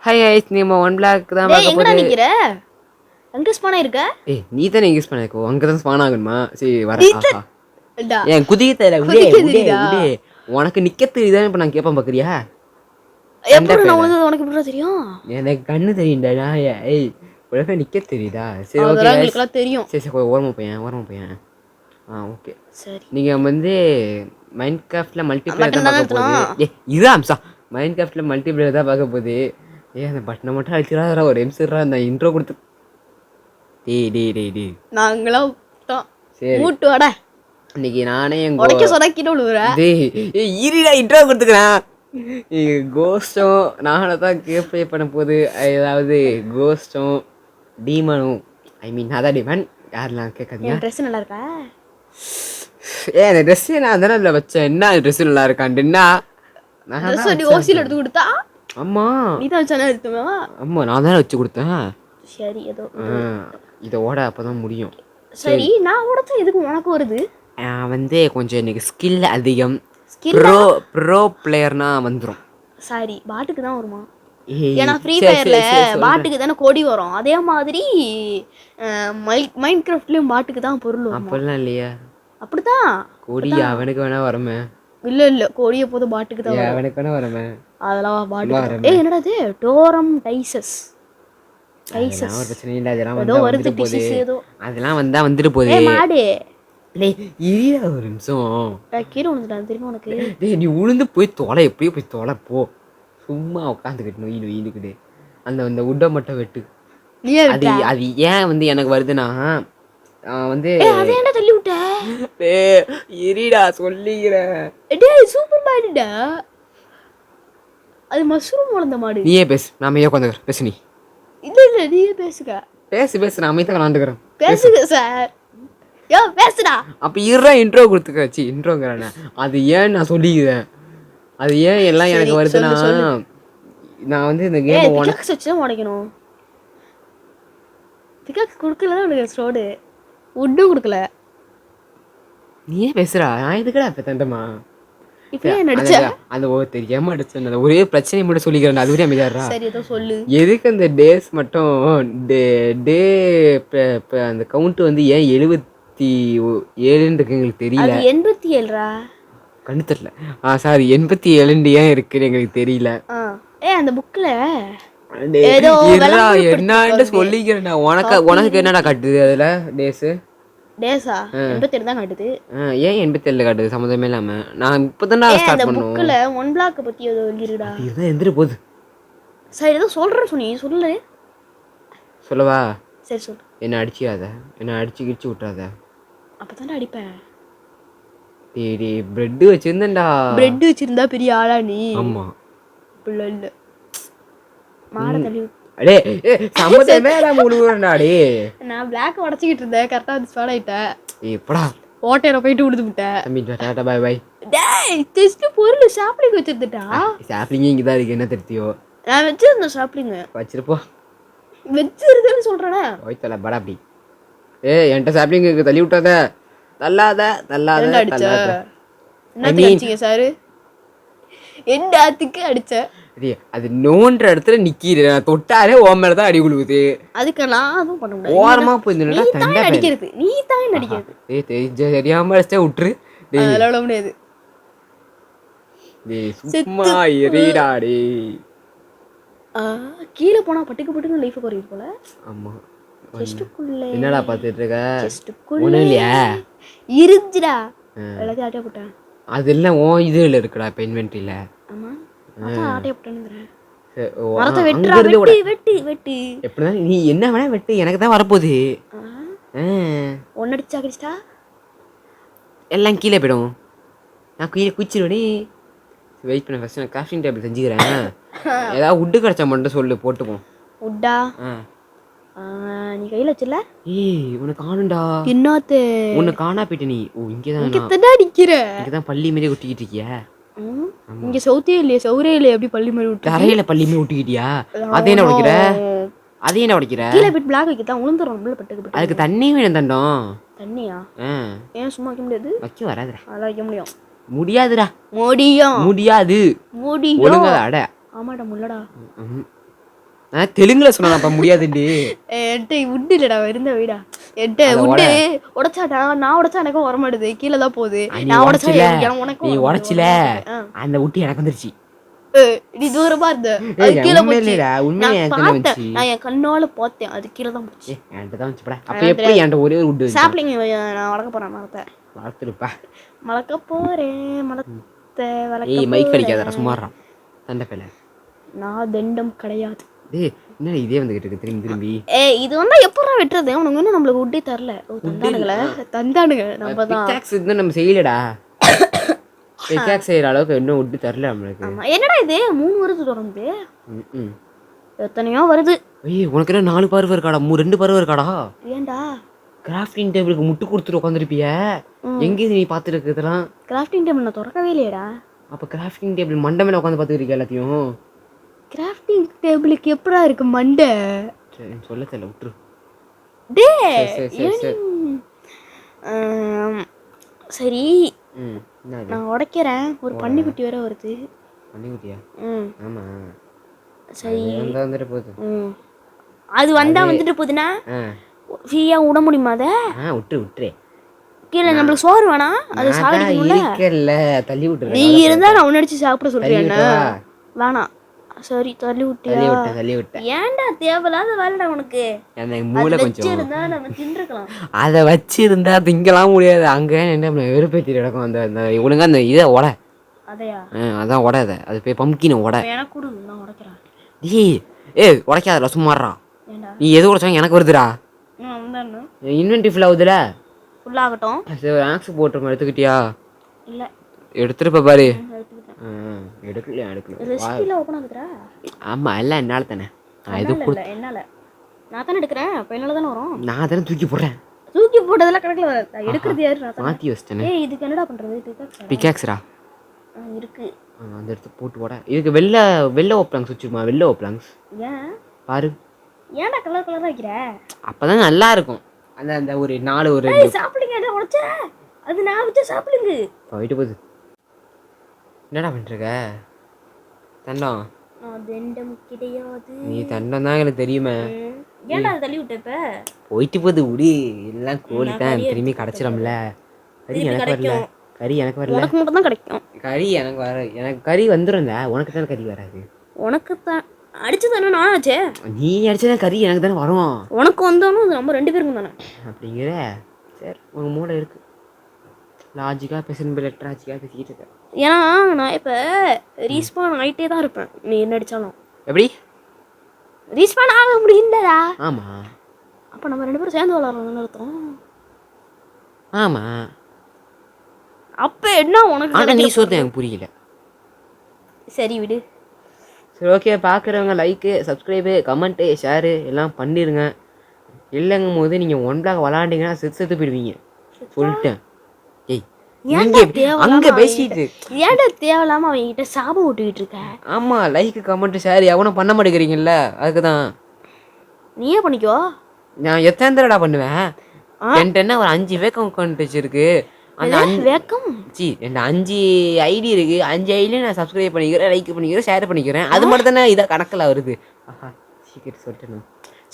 Hi ice Neema one black தான் பார்க்க எங்கடா போகுது. நிக்கிற? எங்க ஸ்பான் ஆயிருக்க? ஏய் நீ தானே யூஸ் பண்ணிக்கோ அங்கே தான் ஸ்பான் ஆகணுமா? சரி வர ஆஹா டா ஏன் குதிக்க தெரியல விடே குதிக்க விடே தெரியுதா? விடே உனக்கு நிக்க தெரியுதான்னு இப்போ நான் கேட்பேன் பார்க்குறியா? எப்படி நான் உனக்கு எப்படி தெரியும்? எனக்கு கண்ணு தெரியும்டா. ஏய் உனக்கு நிக்க தெரியுதா? சரி ஓகே அதெல்லாம் எங்களுக்குலாம் தெரியும். சரி சரி ஓரமாக போயேன் ஓகே சரி நீங்கள் வந்து மைண்ட் கிராஃப்டில் மல்டிப்ளேயர் தான் பார்க்க போகுது. ஏ இது அம்சா மைண்ட் கிராஃப்டில் மல்டிப்ளேயர் தான் பார்க்க போகுது. அந்த பட்டனை மட்டும் அழிச்சிடாதா ஒரு எம்சிடுறா அந்த இன்ட்ரோ கொடுத்து. டேய் நாங்களாம் சரி மூட்டு வாடா இன்னைக்கு நானே உடைக்க சொடக்கிட்டு விழுவுற. ஈரிடா இன்ட்ரோ கொடுத்துக்கிறேன். கோஸ்டும் நானும் தான் கேப்ளே பண்ண போது. ஏதாவது கோஸ்டும் டீமனும் ஐ மீன் அதான் டீமன் யாரெல்லாம் கேட்காதீங்க. ட்ரெஸ் நல்லா இருக்கா? அந்த ட்ரெஸ்ஸே நான் தானே இல்லை வச்சேன். என்ன ட்ரெஸ்ஸு நல்லா இருக்கான்ட்டுன்னா ட்ரெஸ் நீ ஓசியில் எடுத்து கொடுத்தா? ஆமாம் நீ தான் வச்சானே எடுத்துமா? ஆமாம் நான் தானே வச்சு கொடுத்தேன். சரி ஏதோ இதை ஓட அப்போ தான் முடியும். சரி நான் உடச்சா எதுக்கு உனக்கு வருது? வந்து கொஞ்சம் எனக்கு ஸ்கில் அதிகம். ஸ்கில் ப்ரோ பிளேயர்னா வந்துடும். சாரி பாட்டுக்கு தான் வருமா? ஏன்னா ஃப்ரீ ஃபயர்ல பாட்டுக்கு தானே கொடி வரும். அதே மாதிரி மைண்ட் கிராஃப்ட்லயும் பாட்டுக்கு தான் பொருள் வரும். அப்படிலாம் இல்லையா? அப்படிதான் கொடி அவனுக்கு வேணா வரமே. இல்ல கொடிய போது பாட்டுக்கு தான் வரும். அவனுக்கு வேணா வரமே. அதெல்லாம் பாட்டுக்கு. ஏய் என்னடா இது? டோரம் டைசஸ் ஒரு பிரச்சனை இல்லை. அதெல்லாம் ஏதோ வருது டிஷஸ் ஏதோ. அதெல்லாம் வந்தா வந்துட்டு போகுது. ஏய் மாடு டேய் ஒரு நிமிஷம். கீரை விழுந்துட்டான் தெரியுமா உனக்கு? டேய் நீ உளுந்து போய் தொலை எப்படியோ போய் தொலை போ. சும்மா உட்காந்துக்கிட்டு நொயிலுக்கிட்டு அந்த உட்டை மட்டும் வெட்டு. அது அது ஏன் வந்து எனக்கு வருதுன்னா வந்து அதை என்ன தள்ளி விட்ட? இருடா சொல்லிக்கிறேன். டேய் சூப்பர் மாடுடா. அது மஷ்ரூம் வளர்ந்த மாடு. நீயே பேசு நாம ஏன் உட்காந்துக்கிறேன் பேசு. நீ இல்ல நீயே பேசுக. பேசு நான் அமைதியாக விளாண்டுக்கிறேன். பேசுங்க சார். யோ பேசுடா. அப்போ இருறா இன்ட்ரோ கொடுத்துக்காச்சு. இன்ட்ரோங்கிறேன் அது ஏன் நான் சொல்லிக்கிறேன். அது ஏன் எல்லாம் எனக்கு வருதுன்னா நான் வந்து இந்த கேம் பிகாக்ஸ் வச்சு தான் உடைக்கணும். பிகாக்ஸ் கொடுக்கல உனக்கு ஸ்டோடு உட்டும் கொடுக்கல. நீயே பேசுறா நான் இதுக்கடா இப்போ தண்டமா இப்போ என்ன அடிச்ச? அந்த தெரியாம அடிச்சேன். ஒரே பிரச்சனை மட்டும் சொல்லிக்கிறேன். அது வரையும் அமைதியாடுறா. சரி ஏதோ சொல்லு. எதுக்கு அந்த டேஸ் மட்டும் டே அந்த கவுண்ட் வந்து ஏன் 77 இருக்கு எங்களுக்கு தெரியல. 87ரா? கண்ணு தெரியல. சாரி 87 ஏன் இருக்குன்னு எங்களுக்கு தெரியல. அந்த புக்ல ஏதோ என்னன்னு சொல்லிக்கிறேன். உனக்கு என்னடா காட்டுது அதுல டேஸ்? டேஸா 87 தான் காட்டுது. ஏன் 87 காட்டுது சம்மந்தமே இல்லாம? நான் இப்போதான்டா ஸ்டார்ட் பண்ணுவோம். அந்த புக்ல ஒன் பிளாக் பத்தி ஏதோ எழுதிருடா. இதுதான் எந்திர போகுது. சரி ஏதோ சொல்றேன்னு சொன்னீ சொல்லு. சொல்லவா? சரி சொல்லு. என்ன அடிச்சியாத, என்ன அடிச்சு கிடிச்சு விட்டுறாத. அப்பதான்டா அடிப்பேன். டேய் பிரெட் வச்சிருந்தேன்டா. பிரெட் வச்சிருந்தா பெரிய ஆளா நீ? ஆமா. பிள்ளை இல்ல மாட தள்ளி. அடே சம்மதமே இல்லாம உழுவுறேன்டா. நான் பிளாக் உடைச்சிக்கிட்டு இருந்தேன். கரெக்டா வந்து ஸ்பாட் ஆயிட்டேன். எப்படா ஓட்டையில போயிட்டு விழுந்து விட்டேன். தம்பி டாடா பை பை. டேய் டெஸ்ட் பொருள் சாப்ளிங் வச்சிருந்தா. சாப்ளிங் இங்க தான் இருக்கு. என்ன தெரித்தியோ? நான் வச்சிருந்தேன் சாப்ளிங். வச்சிருப்போ. வச்சிருந்தேன்னு சொல்றேனே. ஓய் தல பட அப்படி. என்கிட்ட சாப்ளிங் தள்ளி விட்டாத. தள்ளாத. என்ன அடிச்சீங்க சார்? என்னத்துக்கு அடிச்ச? அது நோன்ற இடத்துல நிக்கிது. நான் தொட்டாலே ஓ மேல தான் அடி விழுவுது. அதுக்கு நான் அதுவும் பண்ண முடியாது. ஓரமா போயிருந்தா தண்டை அடிக்கிறது. நீ தான் அடிக்கிறது. தெரியாம அடிச்சா விட்டுரு. அதெல்லாம் விட முடியாது. சும்மா எறிடா டே. கீழே போனா பட்டுக்கு லைஃப் குறையுது போல. ஆமா. செஸ்டுக்குள்ள என்னடா பாத்துட்டு இருக்க? செஸ்டுக்குள்ள இல்லையா இருந்துடா. எல்லாத்தையும் ஆட்டே போட்டேன். அதெல்லாம் ஓ இதுல இருக்குடா இப்ப இன்வென்டரியில. ஆமா அதான் ஆட்டே போட்டேன்ங்கறேன். மரத்தை வெட்டுடா. வெட்டு எப்படிதான் நீ என்ன வேணா வெட்டு. எனக்கு தான் வரப்போகுது. ஒன்னு அடிச்சா எல்லாம் கீழே போயிடும். நான் கீழே குச்சிருவேனே. வெயிட் பண்ண ஃபர்ஸ்ட் நான் கிராஃப்டிங் டேபிள் செஞ்சுக்கிறேன். ஏதாவது உட்டு கிடைச்சா மட்டும் சொல்லு போட்டுப்போம். உட்டா நீ கையில வச்சிரல? உனக்கு காணும்டா. என்னத்து உன்னை காணா போயிட்ட நீ. இங்கதான் அடிக்கிற. இங்கதான் பள்ளி மாதிரி ஒட்டிக்கிட்டு இருக்கியா? இங்க சவுத்தே இல்லையா? சவுரே இல்லையா? எப்படி பள்ளி மாதிரி விட்டு தரையில பள்ளி மாதிரி ஒட்டிக்கிட்டியா? அதே என்ன உடைக்கிற? கீழே போயிட்டு பிளாக் வைக்கத்தான் உளுந்துரும். நம்மள பட்டுக்கு அதுக்கு தண்ணி வேணும். தண்டம் தண்ணியா? ஏன் சும்மா வைக்க முடியாது? வைக்க வராதுடா. அதெல்லாம் வைக்க முடியும். முடியாது. ஒழுங்கா அட. ஆமாடா முள்ளடா. நான் தெலுங்குல சொன்னா அப்ப முடியாதுண்டி. என்கிட்ட உட்டு இல்லடா, இருந்த வீடா என்கிட்ட உட்டு உடைச்சாடா. நான் உடைச்சா எனக்கும் வர மாட்டுது, கீழே தான் போகுது. நான் உடைச்சா உனக்கும் நீ உடைச்சில அந்த உட்டி எனக்கு வந்துருச்சு. நீ தூரமா இருந்த, அது கீழே போச்சு. நான் என் கண்ணால பார்த்தேன், அது கீழே தான் போச்சு. என்கிட்ட தான் வந்துச்சு. அப்ப எப்படி என்கிட்ட ஒரே ஒரு உட்டு சாப்ளிங் நான் வளர்க்க போறேன், மரத்தை வளர்த்துருப்பா. வளர்க்க போறேன் மரத்தை வளர்க்க. ஏய் மைக் அடிக்காதடா, சும்மாறா சண்டை பேல. நான் தண்டம் கிடையாது. டேய் என்ன இதே வந்துகிட்டு இருக்கு திரும்பி திரும்பி. இது வந்தா எப்பறா வெட்டுறது? அவனுங்க இன்னும் நம்மளுக்கு உட்டே தரல. தந்தானுங்க. நம்ம தான் பிக்காக்ஸ் இன்னும் நம்ம செய்யலடா. பிக்காக்ஸ் செய்யற அளவுக்கு இன்னும் உட்டு தரல நம்மளுக்கு. ஆமா, என்னடா இது 3 வருது தொடர்ந்து. எத்தனையோ வருது. ஏய் உனக்கு என்ன 4 பருவ இருக்காடா? 2 பருவ இருக்காடா? ஏன்டா கிராஃப்டிங் டேபிளுக்கு முட்டு கொடுத்துட்டு உட்காந்துருப்பிய. எங்க நீ பாத்துட்டு இதெல்லாம்? கிராஃப்டிங் டேபிள் நான் திறக்கவே இல்லையடா. அப்ப கிராஃப்டிங் டேபிள் மண்டை மேல உட்காந்து பாத்துக்கிட்டு எல்லாத்தையும். கிராஃப்டிங் டேபிளுக்கு எப்படா இருக்கு மண்டை? சரி சொல்ல தெரியல, விட்டுரு. சரி நான் உடைக்கிறேன். ஒரு பன்னிக்குட்டி வேற வருது. பன்னிக்குட்டியா? ஆமா சரி வந்துட்டு போகுது. அது வந்தா வந்துட்டு போகுதுன்னா ஃப்ரீயா விட முடியுமா? அதை விட்டுரு. கீழே நம்மளுக்கு சோறு வேணாம், அது சாப்பிடல. தள்ளி விட்டுரு. நீ இருந்தா நான் உன்ன அடிச்சு சாப்பிட சொல்றேன். வேணாம் சரி தள்ளி விட்டு. ஏன்டா தேவையில்லாத வேலைடா உனக்கு. மூளை கொஞ்சம் இருந்தா நம்ம தின்றுக்கலாம். அதை வச்சிருந்தா திங்கலாம் முடியாது. அங்க என்ன வெறுப்பேத்தி கிடக்கும். அந்த ஒழுங்கா அந்த இதை உட. அதையா? அதான் உடாத. அது போய் பம்கின் உட. எனக்கு கொடு, நான் உடைக்கிறேன். ஏய் உடைக்காதடா, சும்மாறா. நீ எது உடைச்சாங்க எனக்கு வருதுடா. Inventory full ஆகுதுல. ஃபுல் ஆகட்டும். சரி ஆக்ஸ் போட்டுருமா, எடுத்துக்கிட்டியா? இல்ல எடுத்துருப்ப பாரு. எடுக்கல. ரெசிபில ஓபன் ஆகுதுடா. ஆமா எல்லாம் என்னால தானே. நான் எது இல்ல என்னால. நான் தான எடுக்கறேன். அப்ப என்னால தான வரும். நான் தான தூக்கி போடுறேன். தூக்கி போட்டதெல்லாம் கணக்குல வராது. எடுக்கிறது யாரு? நான் தான் மாத்தி வச்சிட்டேனே. ஏய் இதுக்கு என்னடா பண்றது? பிக்காக்ஸ்ரா இருக்கு. அந்த எடுத்து போட்டு போட. இதுக்கு வெள்ள ஓப்லாங்ஸ் வச்சிருமா? வெள்ள ஓப்லாங்ஸ் ஏன் பாரு. ஏன்டா கலர் கலரா வைக்கிற? அப்பதான் நல்லா இருக்கும். அந்த ஒரு 4 ஒரு சாப்பிடுங்க. என்ன உடைச்ச? அது நான் வச்ச சாப்பிடுங்க. போயிட்டு போகுது. என்னடா பண்றீங்க? தண்டம். நான் தண்டம் கிடையாது. நீ தண்டம் தான் எனக்கு தெரியுமே. ஏன்டா தள்ளி விட்ட? இப்ப போயிட்டு போகுது. உடி எல்லாம் கோழி தான் திரும்பி கிடைச்சிடும்ல. கறி எனக்கு வரல. உனக்கு மட்டும் தான் கிடைக்கும். கறி எனக்கு வர. எனக்கு கறி வந்துரும். உனக்கு தானே கறி வராது. உனக்கு தான் அடிச்சு தானே நான் ஆச்சே. நீ அடிச்சா கறி எனக்கு தானே வரும். உனக்கு வந்தாலும் நம்ம 2 பேருக்கும் தானே அப்படிங்கிற. சரி உங்க மூளை இருக்கு. லாஜிக்கா பேசணும், லாஜிக்கா பேசிக்கிட்டு இருக்க. ஏன்னா நான் இப்போ ரீஸ்பான் ஆகிட்டே தான் இருப்பேன். நீ என்ன அடித்தாலும் எப்படி ரீஸ்பான் ஆக முடியலடா? ஆமாம். அப்போ நம்ம 2 பேரும் சேர்ந்து விளாட்றோம்னு அர்த்தம். ஆமாம். அப்போ என்ன உனக்கு? ஆனால் நீ சொல்றது எனக்கு புரியல. சரி விடு. சரி ஓகே. பார்க்குறவங்க லைக்கு, சப்ஸ்கிரைபு, கமெண்ட்டு, ஷேரு எல்லாம் பண்ணிடுங்க. இல்லைங்கும் போது நீங்கள் 1 பிளாக் விளாண்டிங்கன்னா செத்து போயிடுவீங்க. சொல்லிட்டேன். அங்க பேசிட்டு ஏன்டா தேவையில்லாம அவன்கிட்ட சாபம் ஓட்டிக்கிட்டு இருக்க? ஆமா லைக் கமெண்ட் ஷேர் எவனும் பண்ண மாட்டேங்கிறீங்கல்ல, அதுக்குதான். நீயே பண்ணிக்கோ. நான் எத்தனை தடவை பண்ணுவேன்? என்கிட்ட என்ன ஒரு 5 வேக்கம் அக்கௌண்ட் வச்சிருக்கு. அந்த 5 ஐடி இருக்கு. 5 ஐடியும் நான் சப்ஸ்கிரைப் பண்ணிக்கிறேன், லைக் பண்ணிக்கிறேன், ஷேர் பண்ணிக்கிறேன். அது மட்டும் தானே இதை கணக்கில் வருது. ஆஹா சீக்கிரம் சொல்லிட்டேன்.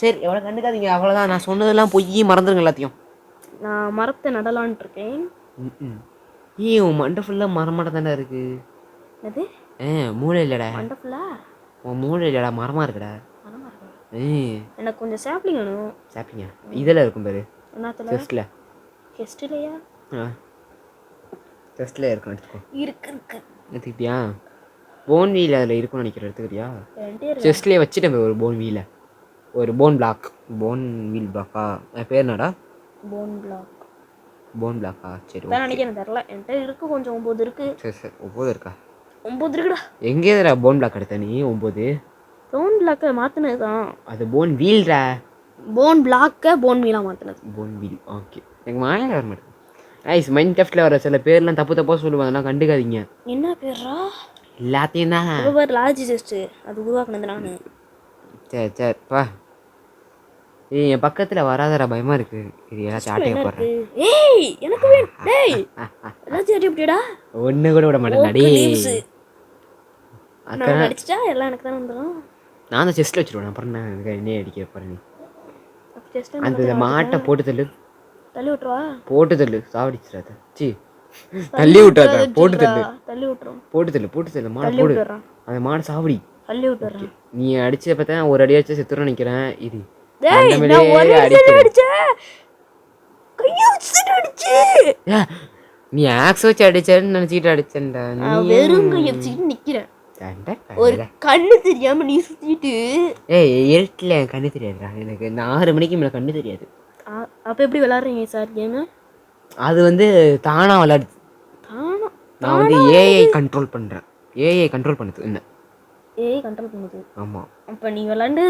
சரி எவ்வளோ கண்டுக்காதீங்க, அவ்வளோதான். நான் சொன்னதெல்லாம் பொய், மறந்துடுங்க எல்லாத்தையும். நான் மரத்தை நடலான்ட்டு இருக்கேன். உன் மண்டை ஃபுல்லாக மரமாட்டம் தானே இருக்கு. அது மூளை இல்லைடா. மண்டை ஃபுல்லா உன் மூளை இல்லைடா, மரமாக இருக்குடா. எனக்கு கொஞ்சம் சாப்ளிங் வேணும். சாப்பிங்க இதில் இருக்கும் பாரு. என்னத்துல? கெஸ்ட்லையா? டெஸ்ட்ல இருக்கும். இருக்கு எடுத்துக்கிட்டியா? போன் வீல் அதில் இருக்கும்னு நினைக்கிறேன். எடுத்துக்கிட்டியா? செஸ்ட்லேயே வச்சுட்டேன் ஒரு போன் வீலை. ஒரு போன் பிளாக். போன் வீல் பிளாக்கா? பேர் என்னடா? போன் பிளாக்கா? சரி நினைக்கிறேன், தெரியல. என்கிட்ட இருக்கு கொஞ்சம். 9 இருக்கு. சரி 9 இருக்கா? 9 இருக்குடா. எங்கேடா போன் பிளாக் எடுத்த நீ? 9 போன் பிளாக்கை மாற்றினது தான். அது போன் வீல்டா. போன் பிளாக்கை போன் வீலாக மாற்றினது. Phone wheel. ஓகே. எனக்கு மாயம் வர மாட்டேன். ஐஸ் மைண்ட் கிராஃப்டில் வர சில பேர்லாம் தப்பாக சொல்லுவாங்க, அதெல்லாம் கண்டுக்காதீங்க. என்ன பேரா? எல்லாத்தையும் தான். லாஜி ஜஸ்ட் அது உருவாக்குனது நான். சரி பா. என் பக்கத்தில் வராதடா, பயமாக இருக்கு. இது எல்லாத்தையும் ஆட்டையை போடுறேன். ஏய் எனக்கு வேணும். டேய் லாஜி ஆட்டி எப்படிடா? ஒன்று கூட விட மாட்டேன். டேய் நான் அடிச்சிட்டா எல்லாம் எனக்கு தானே வந்துடும். நான் தான் செஸ்ட்டில் வச்சுருவேன். அப்புறம் நான் எனக்கு என்ன அடிக்க போகிறேன். நீ ஜஸ்ட் அந்த மாட்டை போட்டு தள்ளு. தள்ளி விட்டுருவா. போட்டு தள்ளு, சாவடிச்சிடாத. சி தள்ளி விட்டாத, போட்டு தள்ளு. தள்ளி விட்டுரும். போட்டு தள்ளு மாடை போடு. அந்த மாடை சாவடி. தள்ளி விட்டுறேன். நீ அடிச்ச பார்த்தா ஒரு அடி அடிச்சா செத்துற நினைக்கிறேன். இது நீ ஆக்ஸ் வச்சு அடிச்சேன்னு நினைச்சிட்டு அடிச்சேன்டா. வெறும் கையை வச்சுக்கிட்டு நிக்கிறேன். ஒரு கண்ணு தெரியாம நீ சுத்திட்டு. இருட்டுல கண்ணு தெரியாதுடா எனக்கு. இந்த 6 மணிக்கு மேல கண்ணு தெரியாது. அப்ப எப்படி விளையாடுறீங்க சார் கேமு? அது வந்து தானா விளையாடுது. நான் வந்து ஏஐ கண்ட்ரோல் பண்றேன். ஏஐ கண்ட்ரோல் பண்ணுது. என்ன ஏஐ கண்ட்ரோல் பண்ணுது? ஆமா. அப்ப நீ விளையாண்டு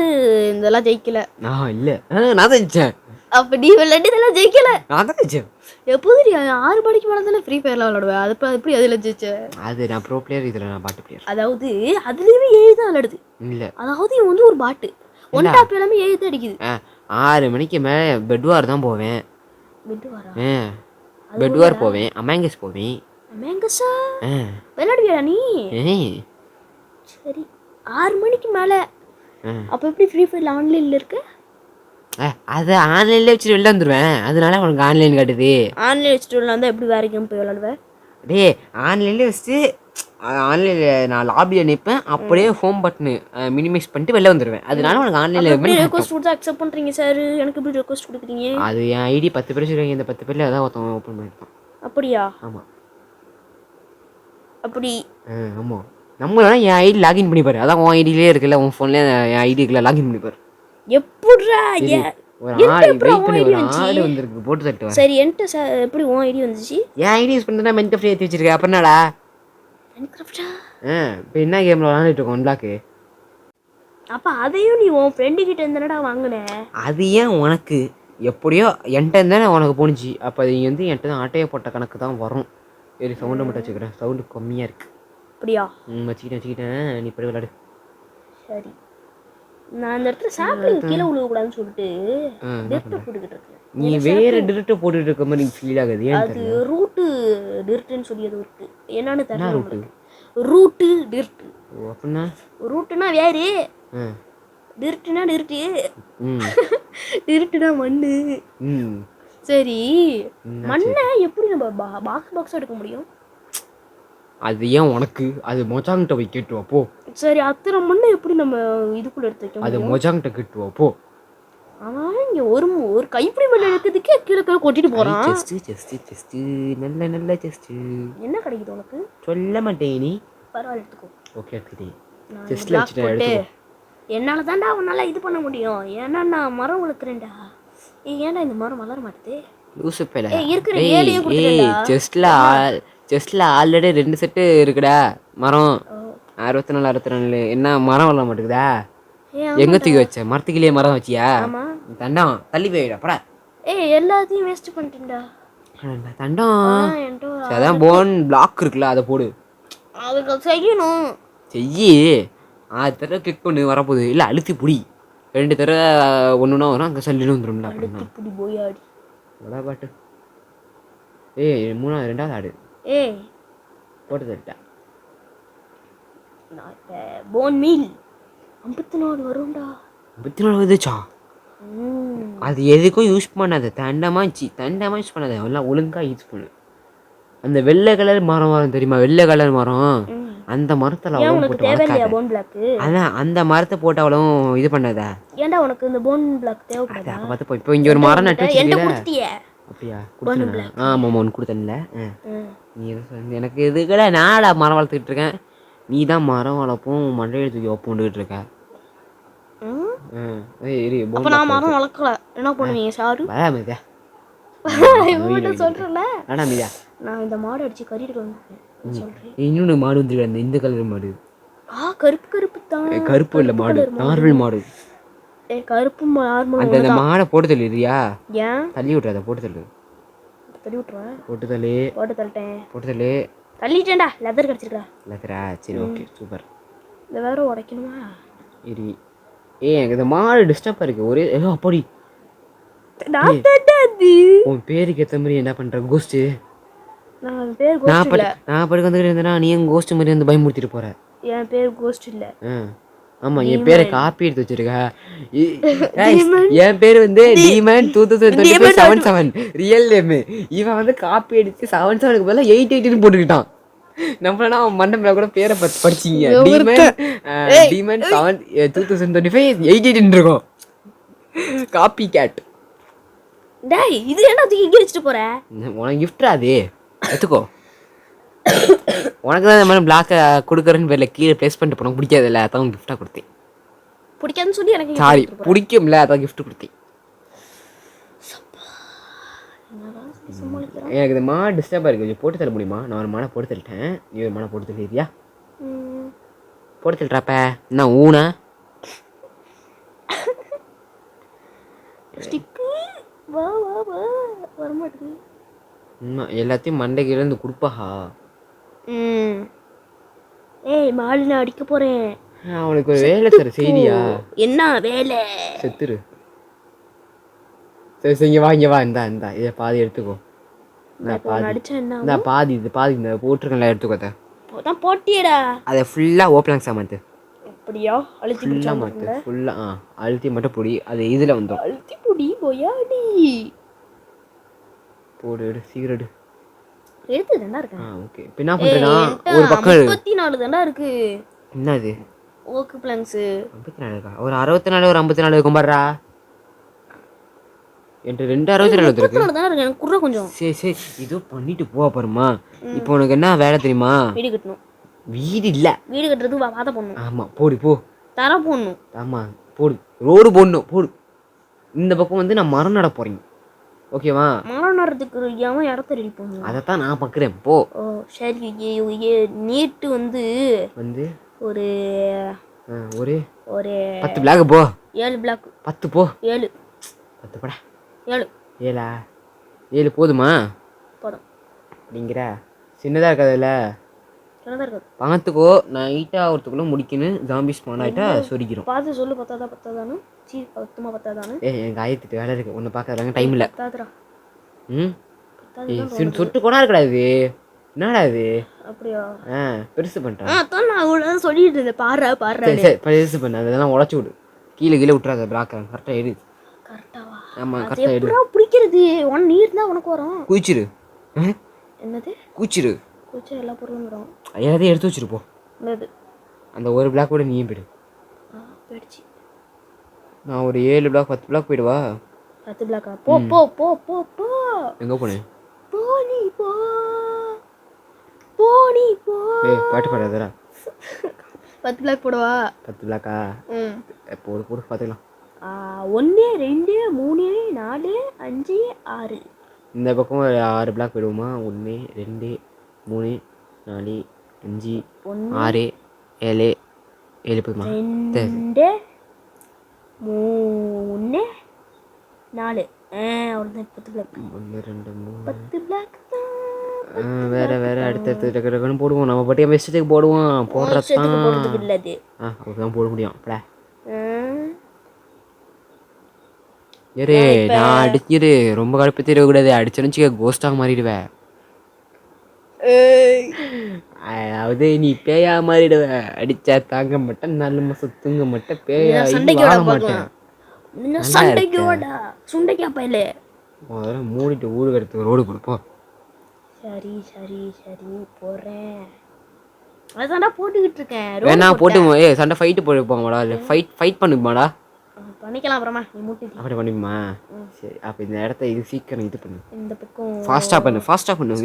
இதெல்லாம் ஜெயிக்கல? நான் இல்ல, நான் தான் ஜெயிச்சேன். அப்ப நீ விளையாண்டு இதெல்லாம் ஜெயிக்கல? நான் தான் ஜெயிச்சேன். எப்போது 6 மணிக்கு மேல தானே ஃப்ரீ ஃபயர்லாம் விளையாடுவேன். அது எப்படி அதுல ஜெயிச்ச? அது நான் ப்ரோ பிளேயர், இதுல நான் பாட்டு பிளேயர். அதாவது அதுலயுமே ஏஐ தான் விளையாடுது. இல்ல, அதாவது இவன் வந்து ஒரு பாட்டு ஒன் டாப் எல்லாமே ஏஐ தான் அடிக்குது. 6 மணிக்கு மேல பெட்வார் தான் போவேன். பெட்வாரா? பெட்வார் போவேன். அமேங்கஸ் போவேன். அமேங்கஸா விளையாடுவியா நீ? சரி, 6 மணிக்கு மேல. அப்ப எப்படி ஃப்ரீ ஃபயர்ல ஆன்லைன்ல இருக்கு? அது ஆன்லைன்ல வச்சுட்டு வெளில வந்துடுவேன். அதனால உனக்கு ஆன்லைன் காட்டுது. ஆன்லைன் வச்சுட்டு வெளில வந்தால் எப்படி வேற கேம் போய் விளாடுவேன்? டே ஆன்லைன்லேயே வச்சுட்டு ஆன்லைனில் நான் லாபியில் நிற்பேன். அப்படியே ஹோம் பட்டனு மினிமைஸ் பண்ணிட்டு வெளில வந்துடுவேன். அதனால உனக்கு ஆன்லைனில் ரெக்வஸ்ட் கொடுத்தா அக்செப்ட் பண்ணுறீங்க சார். எனக்கு எப்படி ரெக்வஸ்ட் கொடுக்குறீங்க? அது என் ஐடி 10 பேர் சொல்லுவாங்க. இந்த 10 பேரில் அதான் ஒருத்தவங்க ஓப்பன் பண்ணியிருப்பான். அப்படியா? ஆமாம். அப்படி? ஆமாம். நம்மளால என் ஐடி லாகின் பண்ணிப்பாரு. அதான் உன் ஐடியிலே இருக்குல்ல, உன் ஃபோன்லேயே என் ஐடிக்குள்ள லாகின் பண்ணிப்பாரு. எப்படிடா? ஒரு ஆடு வந்திருக்கு, போட்டு தட்டுவேன். சரி, என்கிட்ட எப்படி உன் ஐடி வந்துச்சு? என் ஐடி யூஸ் பண்ணிட்டு மென்ட் ஃப்ரீ ஏற்றி வச்சிருக்கேன். அப்புறம் என்னடா? இப்போ என்ன கேமில் விளாண்டுட்டு இருக்கோம்? One block. அப்போ அதையும் நீ உன் ஃப்ரெண்டு கிட்ட இருந்தனடா வாங்கின. அது ஏன் உனக்கு? எப்படியோ என்கிட்ட இருந்தானே உனக்கு போணுச்சு. அப்போ அது வந்து என்கிட்ட தான் ஆட்டையை போட்ட கணக்கு தான் வரும். சரி, சவுண்டை மட்டும் வச்சுக்கிறேன். சவுண்டு கம்மியாக இருக்குது. அப்படியா? வச்சுக்கிட்டேன். நீ இப்படி விளாடு. சரி, நான் அந்த இடத்துல சாப்பிடுங்க கீழே விழுகக்கூடாதுன்னு சொல்லிட்டு டிர்ட்டை போட்டுக்கிட்டு இருக்கேன். நீ வேற டிர்ட்டை போட்டுட்டு இருக்க மாதிரி ஃபீல் ஆகுது. ஏன் அது ரூட்டு டிர்ட்டுன்னு சொல்லி அது இருக்கு. என்னன்னு தெரியல. ரூட்டு டிர்ட்டு. அப்படின்னா ரூட்டுனா வேறு, டிர்ட்டுனா டிர்ட்டு. டிர்ட்டுனா மண்ணு. சரி, மண்ணை எப்படி நம்ம பாக்ஸ் எடுக்க முடியும்? அது ஏன் உனக்கு? அது மொஜாங்கிட்ட போய் கேட்டுவா போ. சரி, அத்தனை மண்ணை எப்படி நம்ம இதுக்குள்ள எடுத்து வைக்க? அது மொஜாங்கிட்ட கேட்டுவா போ. அவன் இங்க ஒரு கைப்பிடி மண் எடுக்கிறதுக்கே கீழே கொட்டிட்டு போறான். செஸ்ட் நல்ல நல்ல செஸ்ட். என்ன கிடைக்குது உனக்கு? சொல்ல மாட்டேன். நீ பரவாயில்ல, எடுத்துக்கோ. ஓகே, எடுத்துக்கிட்டேன். செஸ்ட்ல வச்சுட்டு எடுத்துக்கோ. என்னால தான்டா உன்னால இது பண்ண முடியும். ஏன்னா நான் மரம் வளர்க்குறேன்டா. ஏன்டா இந்த மரம் வளர மாட்டேது? லூசு பேல. இருக்கிற ஏலியே கொடுத்துடா. செஸ்ட்ல ஆல்ரெடி 2 செட்டு இருக்குடா மரம். 64 64 என்ன மரம் வளர மாட்டேங்குதா? எங்க தூக்கி வச்ச? மரத்துக்குள்ளேயே மரம் வச்சியா? தண்டம் தள்ளி போயிடா படா. எல்லாத்தையும் வேஸ்ட் பண்ணிட்டேன்டா. தண்டம் அதான் போன் பிளாக் இருக்குல்ல, அதை போடு. அதுக்கு செய்யணும். செய்யி. 6 தடவை கிளிக் பண்ணு, வரப்போகுது. இல்லை அழுத்தி புடி. 2 தடவை ஒன்றுனா வரும். அங்கே சல்லின்னு வந்துடும்ல. அழுத்தி புடி போயாடி பாட்டு. 2வது ஆடு போட்டு தட்டா. Phone meal 54 வரும்டா. 54 வந்துச்சா? அது எதுக்கும் யூஸ் பண்ணாத. தண்டமாக யூஸ் பண்ணாத. எல்லாம் ஒழுங்காக யூஸ் பண்ணு. அந்த வெள்ளை கலர் மரம் வரும் தெரியுமா? வெள்ளை கலர் மரம். அந்த மரத்தில் அவ்வளோ போட்டு அதான் அந்த மரத்தை போட்டு அவ்வளோ இது பண்ணாத. ஏன்டா உனக்கு இந்த போன் பிளாக் தேவைப்படாதா? பார்த்து போய் இப்போ இங்கே ஒரு மரம் நட்டு வச்சுருக்கீங்க. அப்படியா? கொடுத்தேன். ஆமாம், ஒன்று கொடுத்தேன்ல. நீ எனக்கு இதுக்கட நாடா மரம் வளர்த்துக்கிட்டு இருக்கேன். நீ தான் மரம் வளர்ப்போம் மண்டையை தூக்கி ஒப்புண்டுகிட்டு இருக்க. நான் மரம் வளர்க்கல. என்ன பண்ணுவீங்க சாரு? சொல்றல நான் இந்த மாடு அடிச்சு கறிட்டு சொல்றேன். இன்னொன்று மாடு வந்துருக்கு. இந்த கலர் மாடு. கருப்பு தான். கருப்பு இல்லை மாடு, நார்மல் மாடு. கருப்பு அந்த மாடை போட்டு தள்ளிடுறியா? ஏன் தள்ளி விட்டுறத? போட்டு தள்ளு. தள்ளி விட்டுறேன். போட்டு தள்ளி. போட்டு தள்ளிட்டேன். போட்டு தள்ளி. தள்ளிட்டேன்டா. லெதர் கிடைச்சிருக்கா? லெதரா? சரி, ஓகே, சூப்பர். இந்த வேற உடைக்கணுமா? இரு. எனக்கு இந்த மாடு டிஸ்டர்பாக இருக்கு. ஒரே அப்படி உன் பேருக்கு ஏற்ற மாதிரி என்ன பண்ற? கோஸ்ட்டு. நான் பேர் கோஸ்ட் இல்ல. நான் படுக்க வந்துட்டு இருந்தேனா நீ என் கோஸ்ட் மாதிரி வந்து பயமுறுத்திட்டு போற. என் பேர் கோஸ்ட் இல்ல. ஆமா என் பேரை காப்பி எடுத்து வச்சிருக்க என் பேர் வந்து டீமன் 2025-77 ரியல் நேம். இவன் வந்து காப்பி அடிச்சு 77க்கு பதிலா 88 போட்டுக்கிட்டான். நம்மளா அவன் மண்டபத்துல கூட பேரை படிச்சீங்க டீமன் 2025-88 இருக்கும். Copy cat. டேய் இது என்ன தூக்கி இங்க வச்சிட்டு போற? உனக்கு கிஃப்ட்ரா அது எடுத்துக்கோ. உனக்கு தான் இந்த மாதிரி பிளாக்கை கொடுக்குறேன்னு பேர்ல கீழே ப்ளேஸ் பண்ணிட்டு போனோம் பிடிக்காதுல்ல, அதான் கிஃப்டாக கொடுத்தேன். பிடிக்காதுன்னு சொல்லி எனக்கு சாரி பிடிக்கும்ல, அதான் கிஃப்ட் கொடுத்தேன். எனக்கு இந்த மாடு டிஸ்டர்பாக இருக்குது, கொஞ்சம் போட்டு தர முடியுமா? நான் ஒரு மாடை போட்டு தரட்டேன், நீ ஒரு மாடை போட்டு தருவியா? போட்டு தரட்டாப்ப என்ன ஊனா எல்லாத்தையும் மண்டைக்கு இருந்து கொடுப்பாஹா. ஏய் மாடு நான் அடிக்க போறேன். அவனுக்கு ஒரு வேலை தர செய்தியா? என்ன வேலை? செத்துரு. சரி சரி இங்க வா இந்தா இதை பாதி எடுத்துக்கோ. நான் பாதி இது பாதி இந்த போட்டிருக்கேன்ல எடுத்துக்கோத. போட்டியடா அதை ஃபுல்லா ஓப்பன் சாமாத்து. அப்படியா? அழுத்தி ஃபுல்லா மாத்து. ஃபுல்லா அழுத்தி மட்டும் பொடி. அது இதுல வந்துடும். அழுத்தி பொடி போயாடி. போடு எடு சீக்கிரம் எடுத்து தானே இருக்கேன். ஓகே இப்போ என்ன பண்றேன்னா ஒரு பக்கம் 34 தானே இருக்கு. என்னது ஓக் பிளாங்க்ஸ் 54 இருக்கா? ஒரு 64 ஒரு 54 இருக்கும் பாருடா. என்கிட்ட 2 64 இருக்கு. தான் இருக்கு. எனக்கு குற கொஞ்சம். சரி இதோ பண்ணிட்டு போவா பாருமா. இப்போ உனக்கு என்ன வேலை தெரியுமா? வீடு கட்டணும். வீடு இல்ல, வீடு கட்டுறது வாத போடணும். ஆமா போடு போ. தர போடணும். ஆமா போடு. ரோடு போடணும் போடு. இந்த பக்கம் வந்து நான் மரம் நட போறேன். ஓகேவா? மரம் நடுறதுக்கு யாம இடத்த ரெடி பண்ணணும். அதைத்தான் நான் பார்க்குறேன் போ. ஓ சரி. நீட்டு வந்து ஒரு ஒரு ஒரு 10 பிளாக் போ. 7 பிளாக் 10 போ. 7 10 போடா. 7 7 போதுமா? போதும். அப்படிங்கிற சின்னதாக இருக்காதுல்ல? சின்னதாக இருக்காது. பணத்துக்கோ நைட்டாக ஆகிறதுக்குள்ளே முடிக்கணும். ஜாம்பி ஸ்பான் ஆகிட்டா சொரிக்கிறோம். பார்த்து சொல்லு. பத்தாதானு? பத்தாதானு? எனக்கு 1008 வேலை இருக்குது. ஒன்று பார்க்கறதாங்க டைம் இல்லை. பத்தாதுரா. சொட்டு கொண்டா இருக்கடாது. என்னடா இது? அப்படியா? பெருசு பண்ணிட்டேன். அதான் நான் அவ்வளோ சொல்லிட்டு இருந்தேன். பாரு சரி பெருசு பண்ண. அதெல்லாம் உடச்சி விடு. கீழே விட்டுறாத. பிளாக் கரெக்டாக எடு. கரெக்டாவா? ஆமாம் கரெக்டாக எடு. பிடிக்கிறது ஒன் நீர் தான் உனக்கு வரும். குச்சிரு. என்னது குச்சிரு? குச்சி எல்லா பொருளும் வரும். எல்லாத்தையும் எடுத்து வச்சிருப்போ. அந்த ஒரு பிளாக் கூட நீயும் போயிடு. போயிடுச்சு. நான் ஒரு 7 பிளாக் 10 பிளாக் போயிடுவா. 10 பிளாக்கா? போ போ போ போ போ. எங்கே போனேன்? போனி போ போனி போ. பாட்டு பாடாதடா. 10 பிளாக் போடுவா? 10 பிளாக்கா? போடு போடு பார்த்துக்கலாம். 1 2 3 4 5 6. இந்த பக்கம் ஒரு 6 பிளாக் போயிடுவோமா? 1 2 3 4 5 6 7 7 போதுமா? 2 3 4 அவ்வளோதான். 10 பிளாக். 1 2 3 10 பிளாக் தான். வேற அடுத்தடுத்து டக்குன்னு போடுவோம். நம்ம பட்டியா மிஸ்டேக் போடுவோம். போடுறதுக்கு இல்லது. அதுதான் போட முடியும். நான் அடிச்சிரு. ரொம்ப கடுப்பு தெரியக்கூடாது. அடிச்சனுச்சு கோஸ்டாக மாறிடுவேன். அதாவது நீ பேயா மாறிடுவ. அடிச்சா தாங்க மாட்டேன். நல்ல மாசம் தூங்க மாட்டேன். பேயா மாட்டேன். மூடிட்டு ஊருக்கு எடுத்து ரோடு கொடுப்போம். சரி போறேன். அதான்டா போட்டுக்கிட்டு இருக்கேன். வேணா போட்டு சண்டை ஃபைட்டு போடுப்பாங்கடா. இல்லை ஃபைட் பண்ணுமாடா? பண்ணிக்கலாம். அப்புறமா நீ மூட்டி அப்படி பண்ணிப்போமா? சரி அப்போ இந்த இடத்த இது சீக்கிரம் இது பண்ணு. இந்த பக்கம் ஃபாஸ்ட்டாக பண்ணு.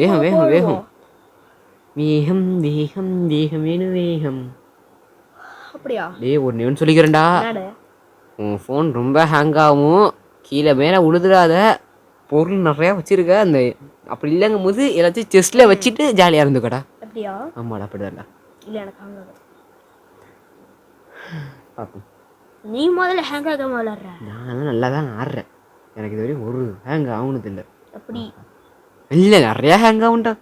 வேகம் வேகம் வேணும் வேகம். அப்படியா? ஒரு நிமிஷம் சொல்லிக்கிறேன்டா. உன் ஃபோன் ரொம்ப ஹேங் ஆகும். கீழே மேலே உழுதுடாத. பொருள் நிறையா வச்சிருக்க. அந்த அப்படி இல்லைங்கும் போது எல்லாத்தையும் செஸ்ட்டில் வச்சுட்டு ஜாலியாக இருந்துக்கடா. அப்படியா? ஆமாடா அப்படிதான்டா. இல்லை எனக்கு ஹேங் ஆகுது. பார்ப்போம். நீ முதல்ல ஹேங் ஆகாம விளாட்ற. நான் நல்லா தான் ஆடுறேன். எனக்கு இது வரையும் ஒரு ஹேங் ஆகுனது இல்லை. அப்படி இல்லை நிறையா ஹேங் ஆகும்டா.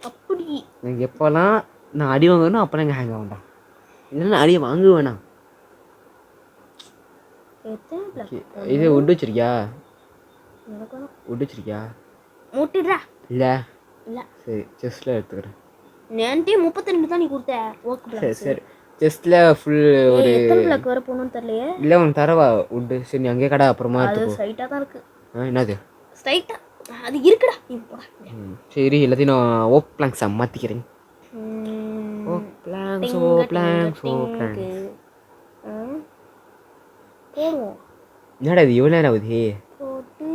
அப்படி எனக்கு எப்போல்லாம் நான் அடி வாங்கணும் அப்போல்லாம் எங்கள் ஹேங் ஆகும்டா. இல்லைன்னா அடியை வாங்குவேண்ணா. இது உட் வச்சிருக்கியா? மூட்டிடுறா. இல்லை சரி செஸ்ஸில் எடுத்துக்கிறேன். நேன்ட்டே 32 தான் நீ கொடுத்த. சரி செஸ்ட்ல ஃபுல் ஒரு எத்தனை பிளாக் வர போகணும்னு தெரியலையே. இல்லை உனக்கு தரவா உண்டு. சரி நீ அங்கேயே கடை அப்புறமா அது எடுத்துக்கோ. ஸ்ட்ரைட்டாக தான் இருக்கு. என்னது ஸ்ட்ரைட்டா அது இருக்குடா. நீ போடா. சரி எல்லாத்தையும் நான் ஓ பிளாங்க்ஸை மாற்றிக்கிறேன். ஓ பிளாங்க்ஸ் ஓ பிளாங்க்ஸ் ஓ பிளாங்க்ஸ் போடுவோம். என்னடா இது எவ்வளோ நேரம் ஆகுது? போட்டு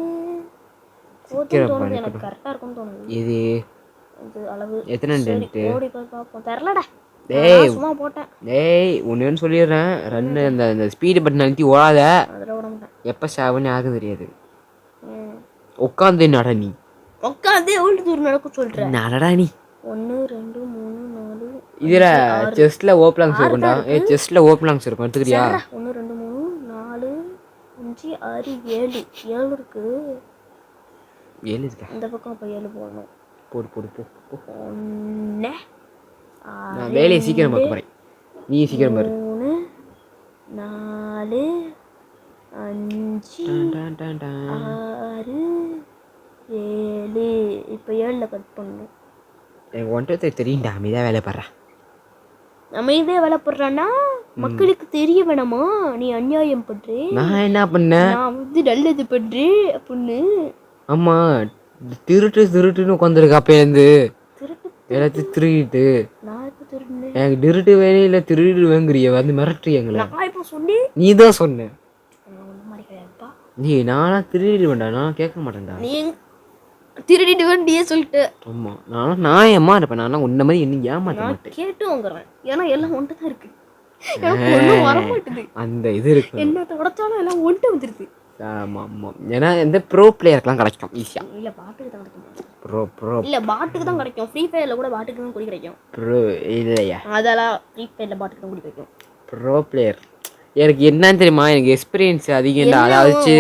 சீக்கிரம் தோணுது. பண்ணிக்கணும். எனக்கு கரெக்டாக இருக்கும்னு தோணுது. இது இது அளவு எத்தனை சரி, டென்ட்டு? ஓடி போய் பார்ப்போம். தெரிலடா. டேய் நான் சும்மா போட்டேன். டேய் ஒன்று சொல்லிடுறேன். ரன்னு அந்த ஸ்பீடு பட்டன் அழுத்தி ஓடாத. அதில் விட மாட்டேன். எப்போ சாவுன்னு யாருக்கும் தெரியாது. உட்காந்து நட நீ. உட்காந்து எவ்வளோ தூரம் நடக்க சொல்கிறேன். நடடா நீ. 1 2 3 4 இதில் செஸ்ட்டில் ஓ பிளாங்க்ஸ் இருக்கும்டா. செஸ்ட்டில் ஓ பிளாங்க்ஸ் இருக்கும், எடுத்துக்கிறியா? 1 2 3 4 5 6 7 7 இருக்கு. 7 இருக்கா? இந்த பக்கம் இப்போ 7 போடணும். போடு போடு போ போ. 1 நான் வேலையை சீக்கிரம் பார்க்க போகிறேன். நீ சீக்கிரம் பாரு. 3 4 5 6 7. இப்போ 7ல் கட் பண்ணணும். எனக்கு ஒன்றை தெரியும்டா. அமைதியாக வேலை பாடுறேன். அமைதியாக வேலை போடுறான்னா மக்களுக்கு தெரிய வேணாமா நீ அநியாயம் பண்ற. நான் என்ன பண்ணேன்? நான் வந்து நல்லது பண்றேன் அப்படின்னு. ஆமாம் திருட்டுன்னு உட்காந்துருக்க அப்பேருந்து திருட்டு எல்லாத்தையும் திருடிட்டு. நான் இப்போ திருடுனேன். எனக்கு திருட்டு வேணும் இல்லை திருடுவேங்கிறிய வந்து மிரட்டுறியங்களே. நான் இப்போ சொன்னேன். நீ தான் சொன்ன. நான் ஒன்றும் மாதிரி கிடையாதுப்பா. நீ நானா திருடிடுவேன்டா. நான் கேட்க மாட்டேன்டா. நீ திருடிட்டு வேண்டியே சொல்லிட்டு. ஆமாம் நான் ஏமா இருப்பேன். நான் உன்ன மாதிரி என்ன ஏமாற்ற நான் மாட்டேன். கேட்டு வாங்குறேன். ஏன்னா எல்லாம் ஒன்ட்டு தான் இருக்கு. எனக்கு ஒன்றும் வர மாட்டுது. அந்த இது இருக்கு. என்னத்தை உடச்சாலும் எல்லாம் ஒன்ட்டு வந்துருது. ஆமாம் ஆமாம். ஏன்னா இந்த ப்ரோ பிளேயருக்குலாம் கிடைக்கும் ஈஸியாக. இல்லை பாட்டுக்கு தான் கிடைக்கும். ப்ரோ இல்லை பாட்டுக்கு தான் கிடைக்கும். ஃப்ரீ ஃபயரில் கூட பாட்டுக்கு தான் குடி கிடைக்கும். ப்ரோ இல்லையா? அதெல்லாம் ஃப்ரீ ஃபயரில் பாட்டுக்கு தான் குடி கிடைக்கும். ப்ரோ பிளேயர் எனக்கு என்னன்னு தெரியுமா? எனக்கு எக்ஸ்பீரியன்ஸ் அதிகம்டா. அதை வச்சு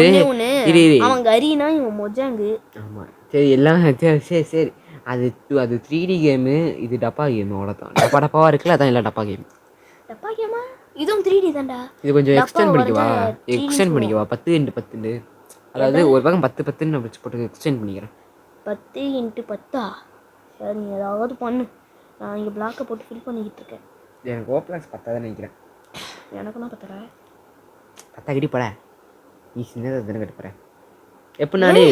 இரு அவன் கரீனா இவன் மொஜாங்கு. ஆமாம் சரி எல்லாம் சரி சரி. அது 3D கேமு. இது டப்பா கேமு. அவ்வளோதான். டப்பாவாக இருக்குல்ல, அதான் எல்லாம் டப்பா கேம். டப்பா கேமா? இதுவும் 3D தான்டா. இது கொஞ்சம் டப்பா எக்ஸ்டெண்ட் பண்ணிக்கவா? வரைஞ்சா எக்ஸ்டெண்ட் பண்ணிக்கவா? 10x10. அதாவது ஒரு பக்கம் 10 வச்சு போட்டு எக்ஸ்டெண்ட் பண்ணிக்கிறேன். 10x10. சரி நீ ஏதாவது பண்ணு. நான் இங்கே பிளாக்கை போட்டு ஃபில் பண்ணிக்கிட்டு இருக்கேன். எனக்கு ஓப்ளாக்ஸ் 10 தான் நினைக்கிறேன். எனக்குன்னா 10. 10 கிட்டி போட. நீ சின்னதாக தானே கட்டு போகிறேன். எப்படினாலே